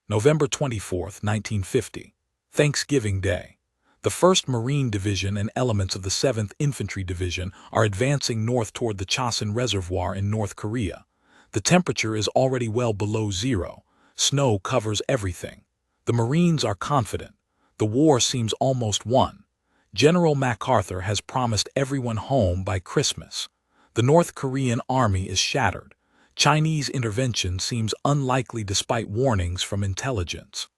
November 24, 1950, Thanksgiving Day. The 1st Marine Division and elements of the 7th Infantry Division are advancing north toward the Chosin Reservoir in North Korea. The temperature is already well below zero. Snow covers everything. The Marines are confident. The war seems almost won. General MacArthur has promised everyone home by Christmas. The North Korean army is shattered. Chinese intervention seems unlikely despite warnings from intelligence.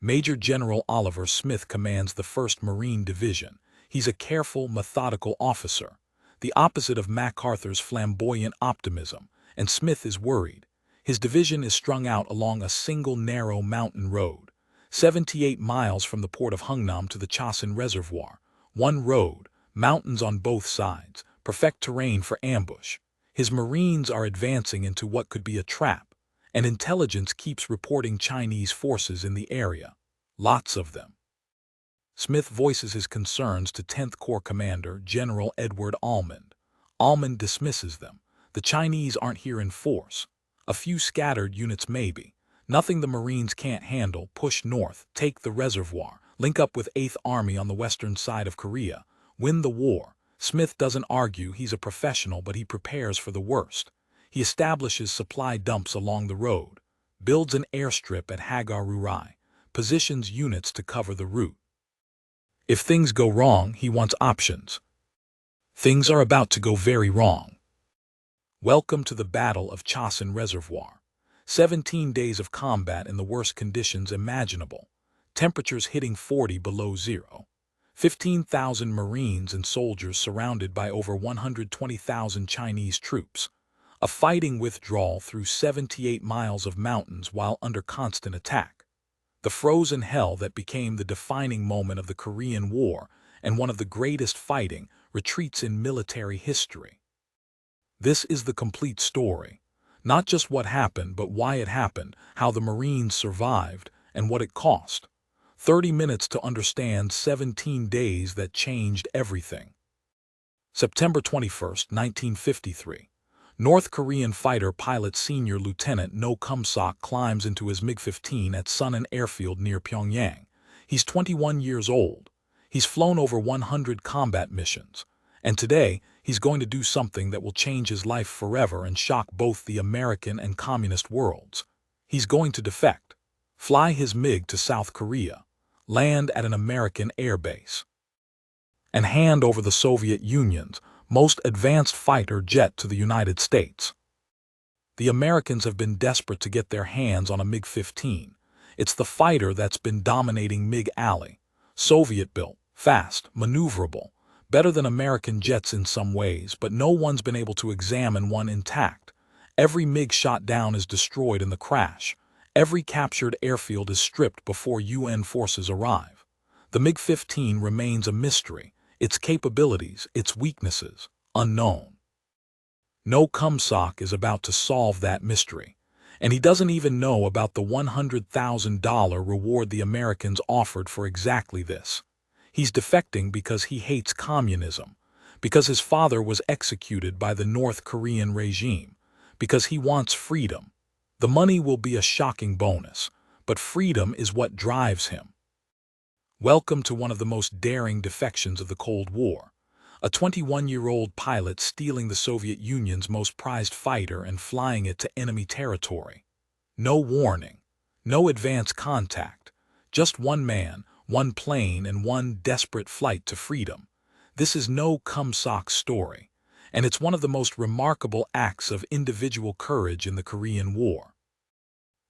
Major General Oliver Smith commands the 1st Marine Division. He's a careful, methodical officer, the opposite of MacArthur's flamboyant optimism, and Smith is worried. His division is strung out along a single narrow mountain road, 78 miles from the port of Hungnam to the Chosin Reservoir. One road, mountains on both sides, perfect terrain for ambush. His Marines are advancing into what could be a trap, and intelligence keeps reporting Chinese forces in the area. Lots of them. Smith voices his concerns to 10th Corps Commander General Edward Almond. Almond dismisses them. The Chinese aren't here in force. A few scattered units maybe. Nothing the Marines can't handle. Push north, take the reservoir, link up with 8th Army on the western side of Korea, win the war. Smith doesn't argue, he's a professional, but he prepares for the worst. He establishes supply dumps along the road, builds an airstrip at Hagar-Rurai, positions units to cover the route. If things go wrong, he wants options. Things are about to go very wrong. Welcome to the Battle of Chosin Reservoir. 17 days of combat in the worst conditions imaginable. Temperatures hitting 40 below zero. 15,000 Marines and soldiers surrounded by over 120,000 Chinese troops. A fighting withdrawal through 78 miles of mountains while under constant attack. The frozen hell that became the defining moment of the Korean War and one of the greatest fighting retreats in military history. This is the complete story. Not just what happened, but why it happened, how the Marines survived, and what it cost. 30 minutes to understand 17 days that changed everything. September 21, 1953. North Korean fighter pilot Senior Lieutenant No Kum-sok climbs into his MiG-15 at Sunan Airfield near Pyongyang. He's 21 years old. He's flown over 100 combat missions. And today, he's going to do something that will change his life forever and shock both the American and communist worlds. He's going to defect. Fly his MiG to South Korea. Land at an American airbase, and hand over the Soviet Union's most advanced fighter jet to the United States. The Americans have been desperate to get their hands on a MiG-15. It's the fighter that's been dominating MiG Alley. Soviet-built, fast, maneuverable, better than American jets in some ways, but no one's been able to examine one intact. Every MiG shot down is destroyed in the crash. Every captured airfield is stripped before UN forces arrive. The MiG-15 remains a mystery, its capabilities, its weaknesses, unknown. No Kum-sok is about to solve that mystery, and he doesn't even know about the $100,000 reward the Americans offered for exactly this. He's defecting because he hates communism, because his father was executed by the North Korean regime, because he wants freedom. The money will be a shocking bonus, but freedom is what drives him. Welcome to one of the most daring defections of the Cold War. A 21-year-old pilot stealing the Soviet Union's most prized fighter and flying it to enemy territory. No warning, no advance contact, just one man, one plane, and one desperate flight to freedom. This is No Kum-sok's story, and it's one of the most remarkable acts of individual courage in the Korean War.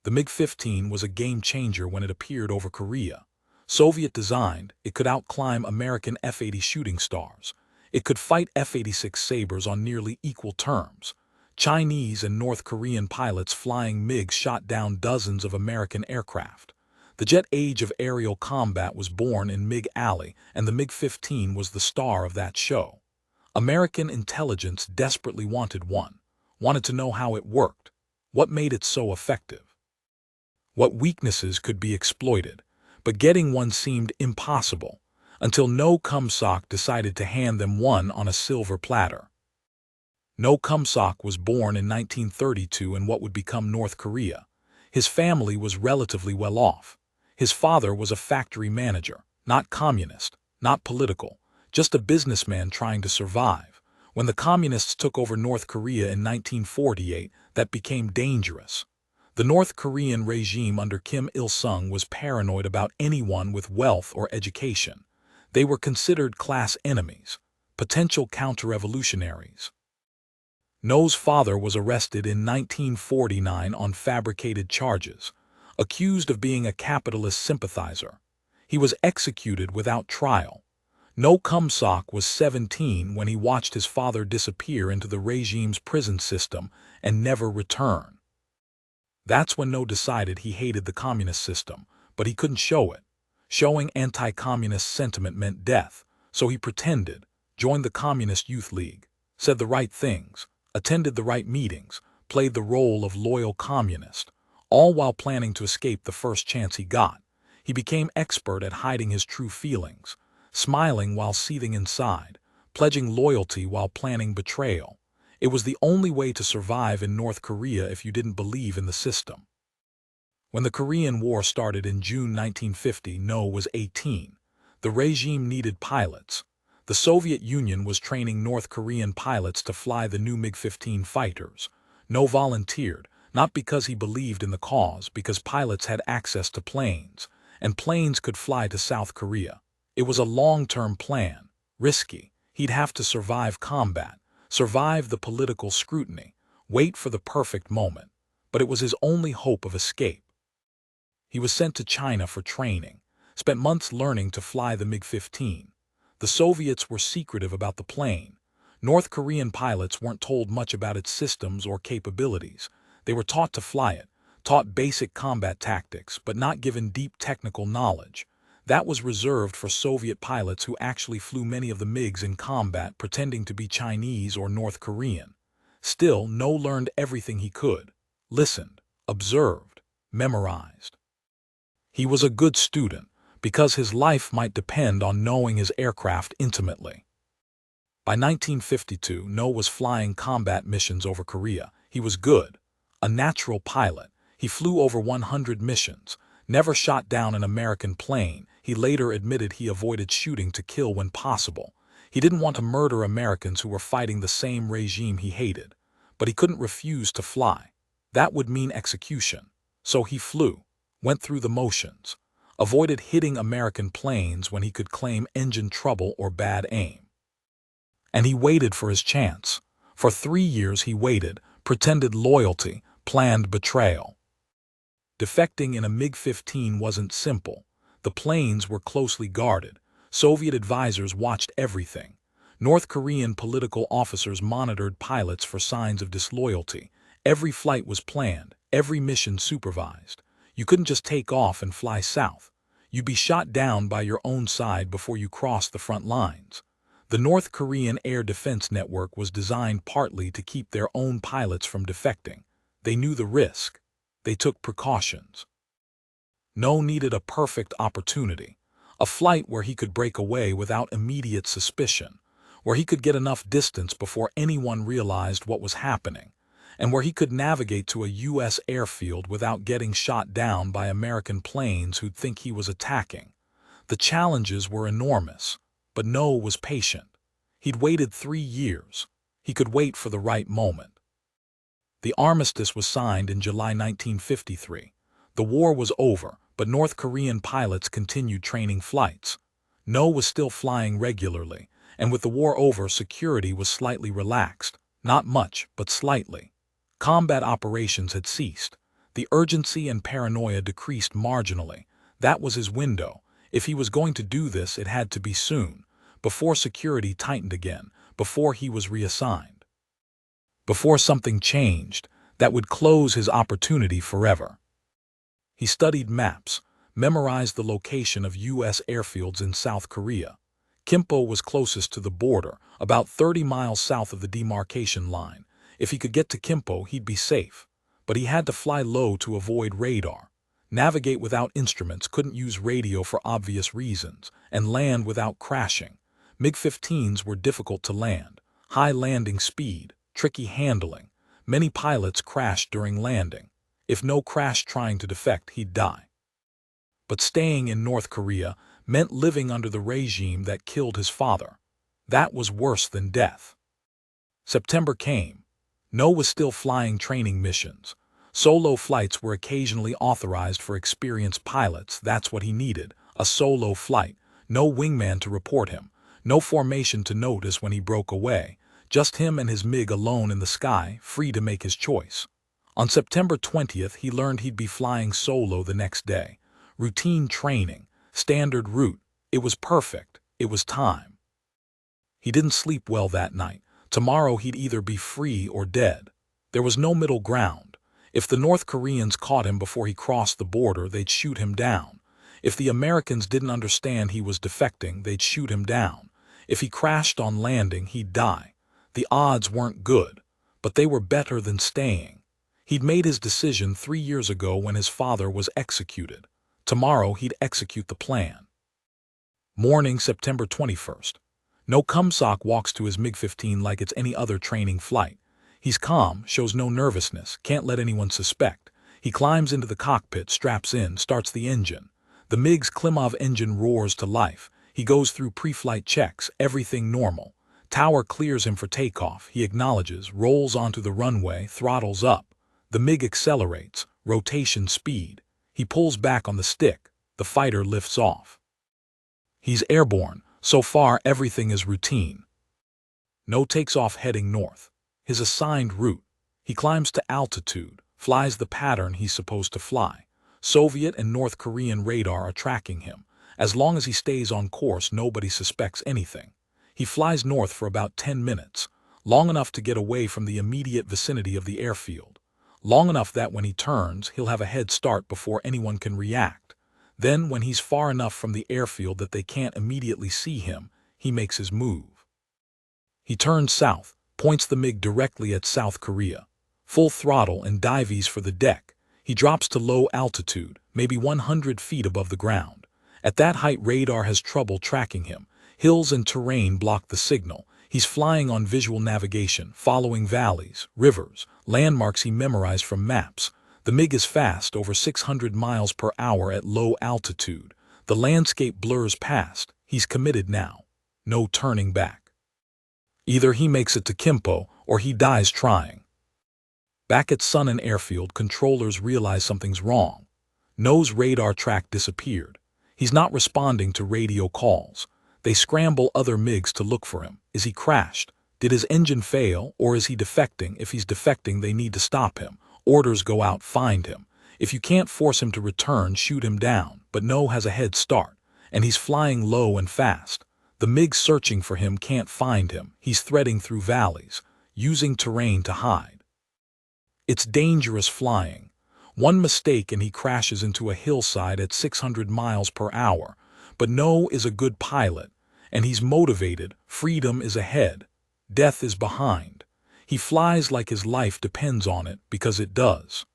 The MiG-15 was a game-changer when it appeared over Korea. Soviet-designed, it could outclimb American F-80 Shooting Stars. It could fight F-86 Sabres on nearly equal terms. Chinese and North Korean pilots flying MiGs shot down dozens of American aircraft. The jet age of aerial combat was born in MiG Alley, and the MiG-15 was the star of that show. American intelligence desperately wanted one, wanted to know how it worked, what made it so effective, what weaknesses could be exploited, but getting one seemed impossible, until No Kum-sok decided to hand them one on a silver platter. No Kum-sok was born in 1932 in what would become North Korea. His family was relatively well off. His father was a factory manager, not communist, not political, just a businessman trying to survive. When the communists took over North Korea in 1948, that became dangerous. The North Korean regime under Kim Il-sung was paranoid about anyone with wealth or education. They were considered class enemies, potential counter-revolutionaries. No's father was arrested in 1949 on fabricated charges, accused of being a capitalist sympathizer. He was executed without trial. No Kum-sok was 17 when he watched his father disappear into the regime's prison system and never return. That's when No decided he hated the communist system, but he couldn't show it. Showing anti-communist sentiment meant death, so he pretended, joined the Communist Youth League, said the right things, attended the right meetings, played the role of loyal communist, all while planning to escape the first chance he got. He became expert at hiding his true feelings, smiling while seething inside, pledging loyalty while planning betrayal. It was the only way to survive in North Korea if you didn't believe in the system. When the Korean War started in June 1950, No was 18. The regime needed pilots. The Soviet Union was training North Korean pilots to fly the new MiG-15 fighters. No volunteered, not because he believed in the cause, because pilots had access to planes, and planes could fly to South Korea. It was a long-term plan, risky. He'd have to survive combat, survive the political scrutiny, wait for the perfect moment. But it was his only hope of escape. He was sent to China for training, spent months learning to fly the MiG-15. The Soviets were secretive about the plane. North Korean pilots weren't told much about its systems or capabilities. They were taught to fly it, taught basic combat tactics, but not given deep technical knowledge. That was reserved for Soviet pilots who actually flew many of the MiGs in combat, pretending to be Chinese or North Korean. Still, No learned everything he could, listened, observed, memorized. He was a good student, because his life might depend on knowing his aircraft intimately. By 1952, No was flying combat missions over Korea. He was good, a natural pilot. He flew over 100 missions, never shot down an American plane. He later admitted he avoided shooting to kill when possible. He didn't want to murder Americans who were fighting the same regime he hated, but he couldn't refuse to fly. That would mean execution. So he flew, went through the motions, avoided hitting American planes when he could claim engine trouble or bad aim. And he waited for his chance. For 3 years he waited, pretended loyalty, planned betrayal. Defecting in a MiG-15 wasn't simple. The planes were closely guarded. Soviet advisors watched everything. North Korean political officers monitored pilots for signs of disloyalty. Every flight was planned, every mission supervised. You couldn't just take off and fly south. You'd be shot down by your own side before you crossed the front lines. The North Korean air defense network was designed partly to keep their own pilots from defecting. They knew the risk. They took precautions. No needed a perfect opportunity, a flight where he could break away without immediate suspicion, where he could get enough distance before anyone realized what was happening, and where he could navigate to a U.S. airfield without getting shot down by American planes who'd think he was attacking. The challenges were enormous, but No was patient. He'd waited 3 years. He could wait for the right moment. The armistice was signed in July 1953. The war was over, but North Korean pilots continued training flights. No was still flying regularly, and with the war over, security was slightly relaxed. Not much, but slightly. Combat operations had ceased. The urgency and paranoia decreased marginally. That was his window. If he was going to do this, it had to be soon, before security tightened again, before he was reassigned. Before something changed that would close his opportunity forever. He studied maps, memorized the location of U.S. airfields in South Korea. Kimpo was closest to the border, about 30 miles south of the demarcation line. If he could get to Kimpo, he'd be safe. But he had to fly low to avoid radar, navigate without instruments, couldn't use radio for obvious reasons, and land without crashing. MiG-15s were difficult to land, high landing speed, tricky handling. Many pilots crashed during landing. If No crashed trying to defect, he'd die. But staying in North Korea meant living under the regime that killed his father. That was worse than death. September came. No was still flying training missions. Solo flights were occasionally authorized for experienced pilots. That's what he needed, a solo flight. No wingman to report him. No formation to notice when he broke away. Just him and his MiG alone in the sky, free to make his choice. On September 20th, he learned he'd be flying solo the next day. Routine training, standard route. It was perfect. It was time. He didn't sleep well that night. Tomorrow he'd either be free or dead. There was no middle ground. If the North Koreans caught him before he crossed the border, they'd shoot him down. If the Americans didn't understand he was defecting, they'd shoot him down. If he crashed on landing, he'd die. The odds weren't good, but they were better than staying. He'd made his decision 3 years ago when his father was executed. Tomorrow he'd execute the plan. Morning, September 21st. No Kum-sok walks to his MiG-15 like it's any other training flight. He's calm, shows no nervousness, can't let anyone suspect. He climbs into the cockpit, straps in, starts the engine. The MiG's Klimov engine roars to life. He goes through pre-flight checks, everything normal. Tower clears him for takeoff. He acknowledges, rolls onto the runway, throttles up. The MiG accelerates, rotation speed. He pulls back on the stick. The fighter lifts off. He's airborne. So far, everything is routine. No takes off heading north. His assigned route. He climbs to altitude, flies the pattern he's supposed to fly. Soviet and North Korean radar are tracking him. As long as he stays on course, nobody suspects anything. He flies north for about 10 minutes, long enough to get away from the immediate vicinity of the airfield. Long enough that when he turns, he'll have a head start before anyone can react. Then, when he's far enough from the airfield that they can't immediately see him, he makes his move. He turns south, points the MiG directly at South Korea. Full throttle and dives for the deck. He drops to low altitude, maybe 100 feet above the ground. At that height, radar has trouble tracking him. Hills and terrain block the signal. He's flying on visual navigation, following valleys, rivers, landmarks he memorized from maps. The MiG is fast, over 600 miles per hour at low altitude. The landscape blurs past. He's committed now. No turning back. Either he makes it to Kimpo, or he dies trying. Back at Sunan Airfield, controllers realize something's wrong. No's radar track disappeared. He's not responding to radio calls. They scramble other MiGs to look for him. Is he crashed? Did his engine fail, or is he defecting? If he's defecting, they need to stop him. Orders go out, find him. If you can't force him to return, shoot him down. But No has a head start, and he's flying low and fast. The MiG searching for him can't find him. He's threading through valleys, using terrain to hide. It's dangerous flying. One mistake and he crashes into a hillside at 600 miles per hour. But No is a good pilot, and he's motivated. Freedom is ahead. Death is behind. He flies like his life depends on it, because it does.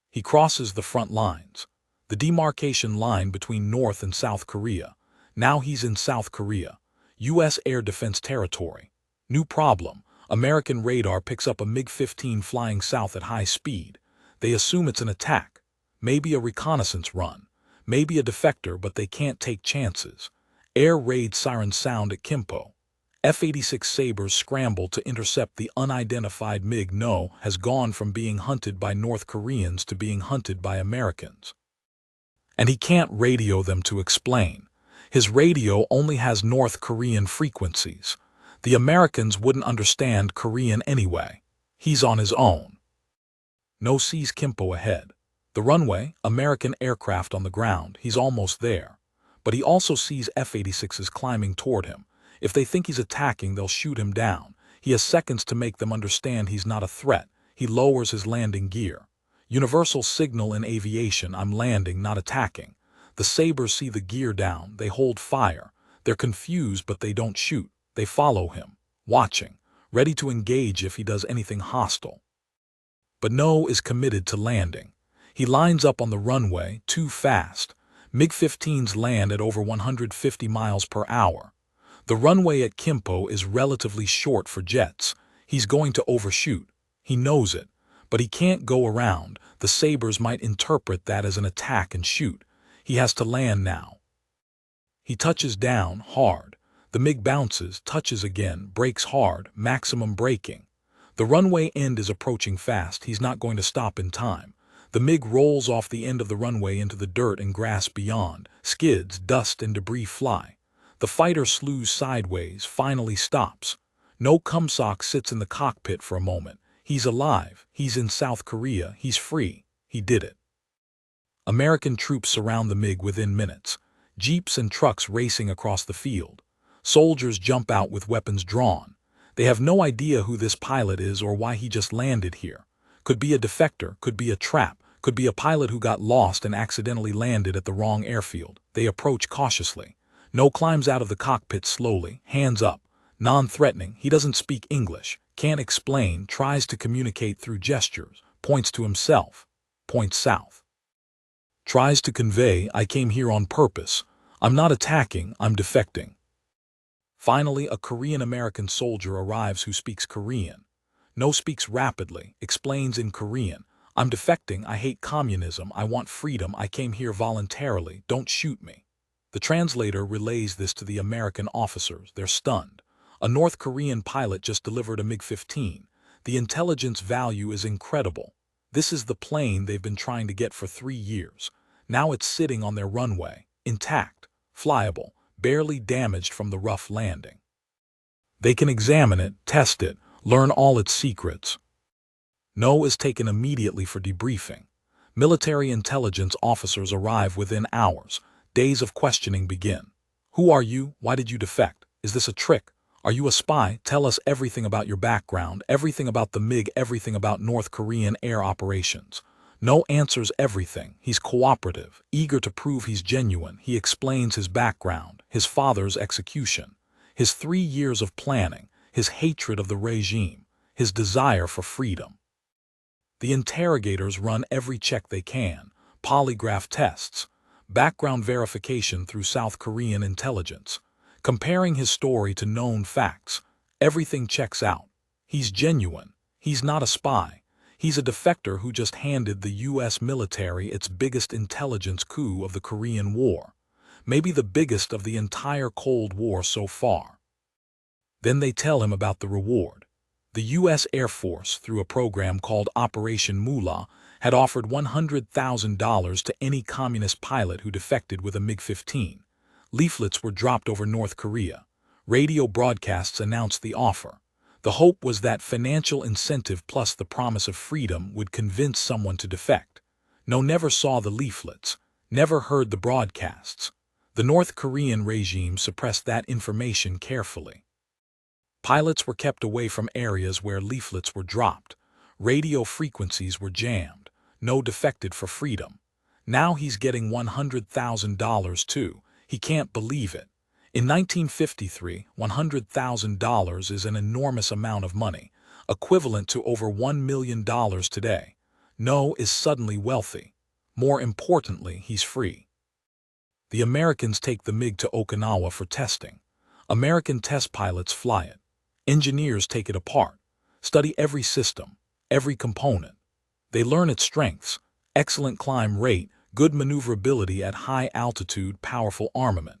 He crosses the front lines, the demarcation line between North and South Korea. Now he's in South Korea, U.S. air defense territory. New problem. American radar picks up a MiG-15 flying south at high speed. They assume it's an attack, maybe a reconnaissance run, maybe a defector, but they can't take chances. Air raid sirens sound at Kimpo. F-86 Sabres scramble to intercept the unidentified MiG. No has gone from being hunted by North Koreans to being hunted by Americans. And he can't radio them to explain. His radio only has North Korean frequencies. The Americans wouldn't understand Korean anyway. He's on his own. No sees Kimpo ahead. The runway, American aircraft on the ground. He's almost there. But he also sees F-86s climbing toward him. If they think he's attacking, they'll shoot him down. He has seconds to make them understand he's not a threat. He lowers his landing gear. Universal signal in aviation: I'm landing, not attacking. The Sabres see the gear down. They hold fire. They're confused, but they don't shoot. They follow him, watching, ready to engage if he does anything hostile. But No is committed to landing. He lines up on the runway, too fast. MiG-15s land at over 150 miles per hour. The runway at Kimpo is relatively short for jets. He's going to overshoot. He knows it. But he can't go around. The sabers might interpret that as an attack and shoot. He has to land now. He touches down, hard. The MiG bounces, touches again, brakes hard, maximum braking. The runway end is approaching fast. He's not going to stop in time. The MiG rolls off the end of the runway into the dirt and grass beyond. Skids, dust, and debris fly. The fighter slews sideways, finally stops. No Kum-sok sits in the cockpit for a moment. He's alive. He's in South Korea. He's free. He did it. American troops surround the MiG within minutes. Jeeps and trucks racing across the field. Soldiers jump out with weapons drawn. They have no idea who this pilot is or why he just landed here. Could be a defector, could be a trap, could be a pilot who got lost and accidentally landed at the wrong airfield. They approach cautiously. No climbs out of the cockpit slowly, hands up. Non-threatening, he doesn't speak English, can't explain, tries to communicate through gestures, points to himself, points south. Tries to convey, I came here on purpose. I'm not attacking, I'm defecting. Finally, a Korean-American soldier arrives who speaks Korean. No speaks rapidly, explains in Korean. I'm defecting, I hate communism, I want freedom, I came here voluntarily, don't shoot me. The translator relays this to the American officers. They're stunned. A North Korean pilot just delivered a MiG-15. The intelligence value is incredible. This is the plane they've been trying to get for 3 years. Now it's sitting on their runway, intact, flyable, barely damaged from the rough landing. They can examine it, test it, learn all its secrets. No is taken immediately for debriefing. Military intelligence officers arrive within hours. Days of questioning begin. Who are you? Why did you defect? Is this a trick? Are you a spy? Tell us everything about your background, everything about the MiG, everything about North Korean air operations. No answers everything. He's cooperative, eager to prove he's genuine. He explains his background, his father's execution, his 3 years of planning, his hatred of the regime, his desire for freedom. The interrogators run every check they can, polygraph tests, background verification through South Korean intelligence. Comparing his story to known facts, everything checks out. He's genuine. He's not a spy. He's a defector who just handed the U.S. military its biggest intelligence coup of the Korean War, maybe the biggest of the entire Cold War so far. Then they tell him about the reward. The U.S. Air Force, through a program called Operation Moolah, had offered $100,000 to any communist pilot who defected with a MiG-15. Leaflets were dropped over North Korea. Radio broadcasts announced the offer. The hope was that financial incentive plus the promise of freedom would convince someone to defect. No never saw the leaflets, never heard the broadcasts. The North Korean regime suppressed that information carefully. Pilots were kept away from areas where leaflets were dropped. Radio frequencies were jammed. No defected for freedom. Now he's getting $100,000 too. He can't believe it. In 1953, $100,000 is an enormous amount of money, equivalent to over $1 million today. No is suddenly wealthy. More importantly, he's free. The Americans take the MiG to Okinawa for testing. American test pilots fly it. Engineers take it apart, study every system, every component. They learn its strengths, excellent climb rate, good maneuverability at high altitude, powerful armament.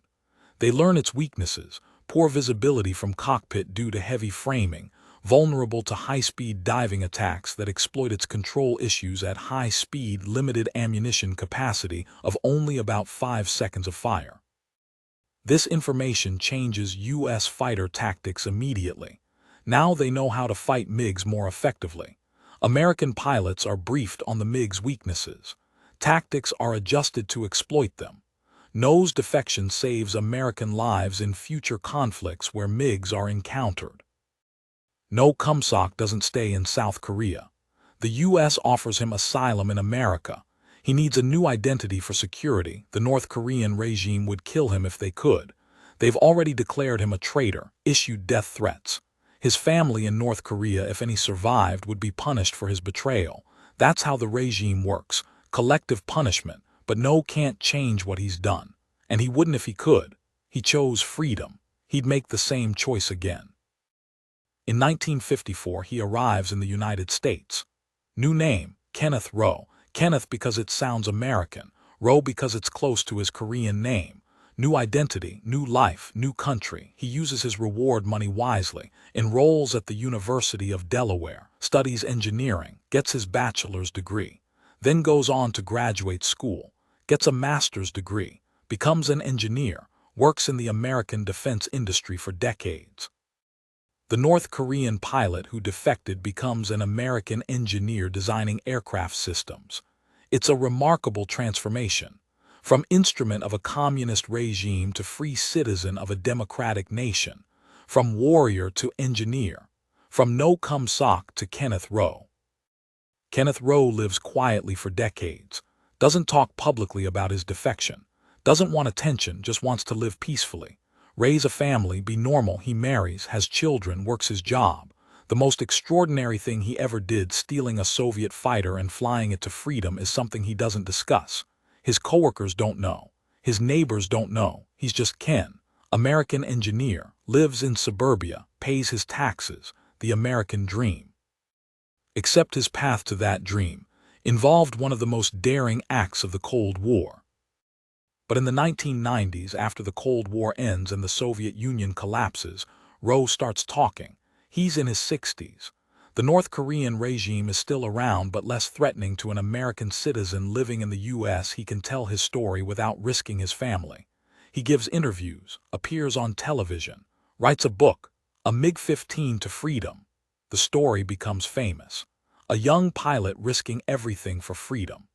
They learn its weaknesses, poor visibility from cockpit due to heavy framing, vulnerable to high-speed diving attacks that exploit its control issues at high speed, limited ammunition capacity of only about 5 seconds of fire. This information changes U.S. fighter tactics immediately. Now they know how to fight MiGs more effectively. American pilots are briefed on the MiG's weaknesses. Tactics are adjusted to exploit them. No's defection saves American lives in future conflicts where MiGs are encountered. No Kum-sok doesn't stay in South Korea. The U.S. offers him asylum in America. He needs a new identity for security. The North Korean regime would kill him if they could. They've already declared him a traitor, issued death threats. His family in North Korea, if any survived, would be punished for his betrayal. That's how the regime works. Collective punishment, but No can't change what he's done. And he wouldn't if he could. He chose freedom. He'd make the same choice again. In 1954, he arrives in the United States. New name, Kenneth Rowe. Kenneth because it sounds American, Rowe because it's close to his Korean name. New identity, new life, new country. He uses his reward money wisely, enrolls at the University of Delaware, studies engineering, gets his bachelor's degree, then goes on to graduate school, gets a master's degree, becomes an engineer, works in the American defense industry for decades. The North Korean pilot who defected becomes an American engineer designing aircraft systems. It's a remarkable transformation. From instrument of a communist regime to free citizen of a democratic nation. From warrior to engineer. From No Kum-sok to Kenneth Rowe. Kenneth Rowe lives quietly for decades. Doesn't talk publicly about his defection. Doesn't want attention, just wants to live peacefully. Raise a family, be normal. He marries, has children, works his job. The most extraordinary thing he ever did, stealing a Soviet fighter and flying it to freedom, is something he doesn't discuss. His coworkers don't know. His neighbors don't know. He's just Ken, American engineer, lives in suburbia, pays his taxes, the American dream. Except his path to that dream involved one of the most daring acts of the Cold War. But in the 1990s, after the Cold War ends and the Soviet Union collapses, Rowe starts talking. He's in his 60s. The North Korean regime is still around but less threatening to an American citizen living in the U.S. He can tell his story without risking his family. He gives interviews, appears on television, writes a book, A MiG-15 to Freedom. The story becomes famous. A young pilot risking everything for freedom.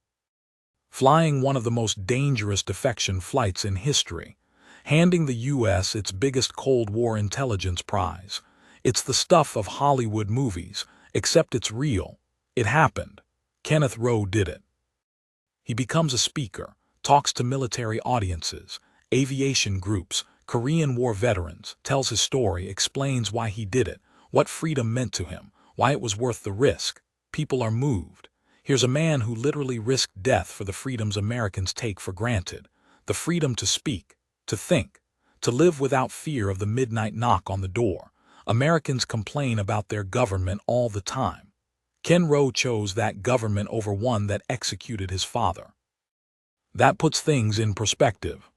Flying one of the most dangerous defection flights in history, handing the U.S. its biggest Cold War intelligence prize. It's the stuff of Hollywood movies, except it's real. It happened. Kenneth Rowe did it. He becomes a speaker, talks to military audiences, aviation groups, Korean War veterans, tells his story, explains why he did it, what freedom meant to him, why it was worth the risk. People are moved. Here's a man who literally risked death for the freedoms Americans take for granted. The freedom to speak, to think, to live without fear of the midnight knock on the door. Americans complain about their government all the time. Ken Rowe chose that government over one that executed his father. That puts things in perspective.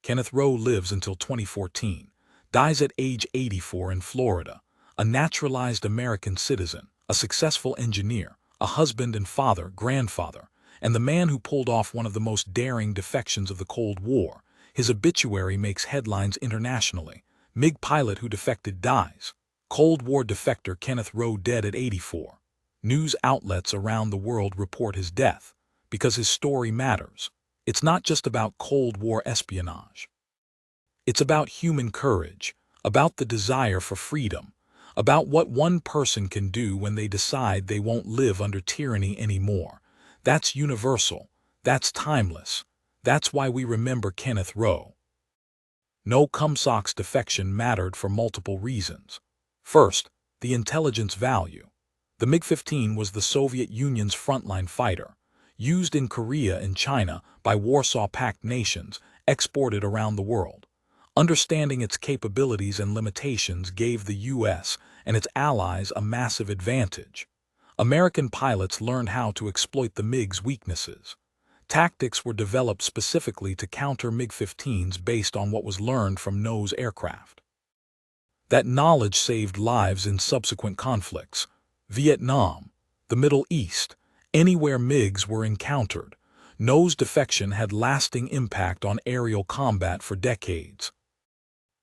Kenneth Rowe lives until 2014, dies at age 84 in Florida, a naturalized American citizen, a successful engineer, a husband and father, grandfather, and the man who pulled off one of the most daring defections of the Cold War. His obituary makes headlines internationally. MiG pilot who defected dies. Cold War defector Kenneth Rowe dead at 84. News outlets around the world report his death because his story matters. It's not just about Cold War espionage. It's about human courage, about the desire for freedom, about what one person can do when they decide they won't live under tyranny anymore. That's universal. That's timeless. That's why we remember Kenneth Rowe. No Kum-sok's defection mattered for multiple reasons. First, the intelligence value. The MiG-15 was the Soviet Union's frontline fighter, used in Korea and China by Warsaw Pact nations, exported around the world. Understanding its capabilities and limitations gave the U.S. and its allies a massive advantage. American pilots learned how to exploit the MiG's weaknesses. Tactics were developed specifically to counter MiG-15s based on what was learned from No's aircraft. That knowledge saved lives in subsequent conflicts. Vietnam, the Middle East, anywhere MiGs were encountered. No's defection had lasting impact on aerial combat for decades.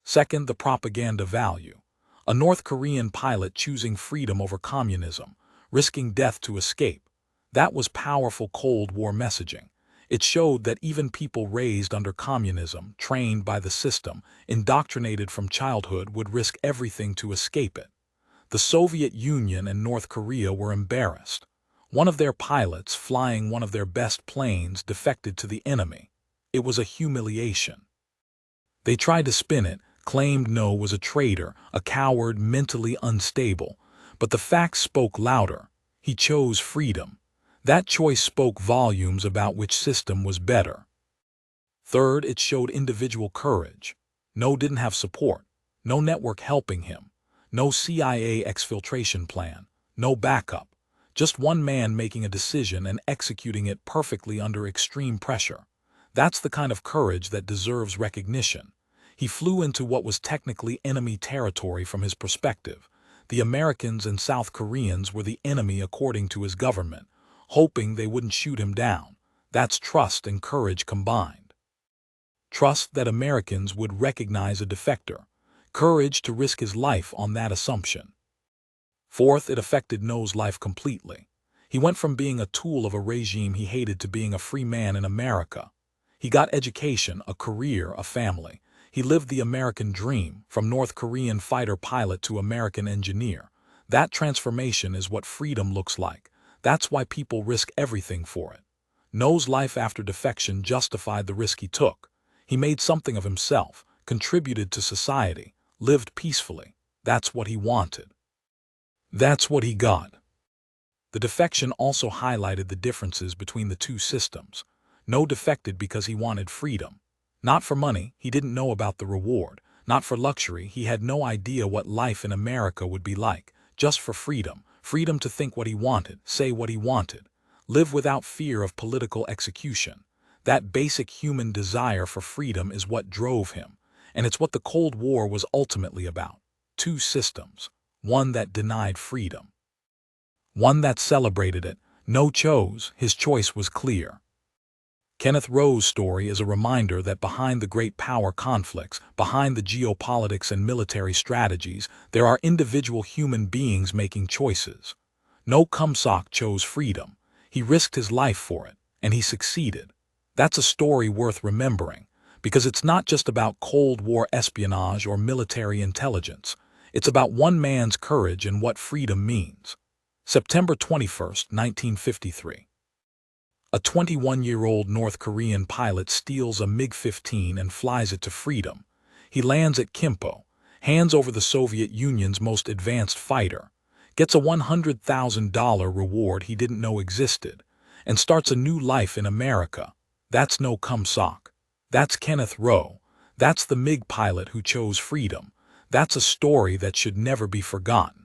Second, the propaganda value. A North Korean pilot choosing freedom over communism, risking death to escape. That was powerful Cold War messaging. It showed that even people raised under communism, trained by the system, indoctrinated from childhood, would risk everything to escape it. The Soviet Union and North Korea were embarrassed. One of their pilots, flying one of their best planes, defected to the enemy. It was a humiliation. They tried to spin it, claimed No was a traitor, a coward, mentally unstable. But the facts spoke louder. He chose freedom. That choice spoke volumes about which system was better. Third, it showed individual courage. No didn't have support. No network helping him. No CIA exfiltration plan. No backup. Just one man making a decision and executing it perfectly under extreme pressure. That's the kind of courage that deserves recognition. He flew into what was technically enemy territory from his perspective. The Americans and South Koreans were the enemy according to his government, hoping they wouldn't shoot him down. That's trust and courage combined. Trust that Americans would recognize a defector. Courage to risk his life on that assumption. Fourth, it affected No's life completely. He went from being a tool of a regime he hated to being a free man in America. He got education, a career, a family. He lived the American dream, from North Korean fighter pilot to American engineer. That transformation is what freedom looks like. That's why people risk everything for it. No's life after defection justified the risk he took. He made something of himself, contributed to society, lived peacefully. That's what he wanted. That's what he got. The defection also highlighted the differences between the two systems. No defected because he wanted freedom. Not for money, he didn't know about the reward. Not for luxury, he had no idea what life in America would be like. Just for freedom. Freedom to think what he wanted, say what he wanted. Live without fear of political execution. That basic human desire for freedom is what drove him. And it's what the Cold War was ultimately about. Two systems. One that denied freedom. One that celebrated it. No chose, his choice was clear. Kenneth Rowe's story is a reminder that behind the great power conflicts, behind the geopolitics and military strategies, there are individual human beings making choices. No Kum-sok chose freedom. He risked his life for it, and he succeeded. That's a story worth remembering, because it's not just about Cold War espionage or military intelligence. It's about one man's courage and what freedom means. September 21, 1953. A 21-year-old North Korean pilot steals a MiG-15 and flies it to freedom. He lands at Kimpo, hands over the Soviet Union's most advanced fighter, gets a $100,000 reward he didn't know existed, and starts a new life in America. That's No Kum-sok. That's Kenneth Rowe. That's the MiG pilot who chose freedom. That's a story that should never be forgotten.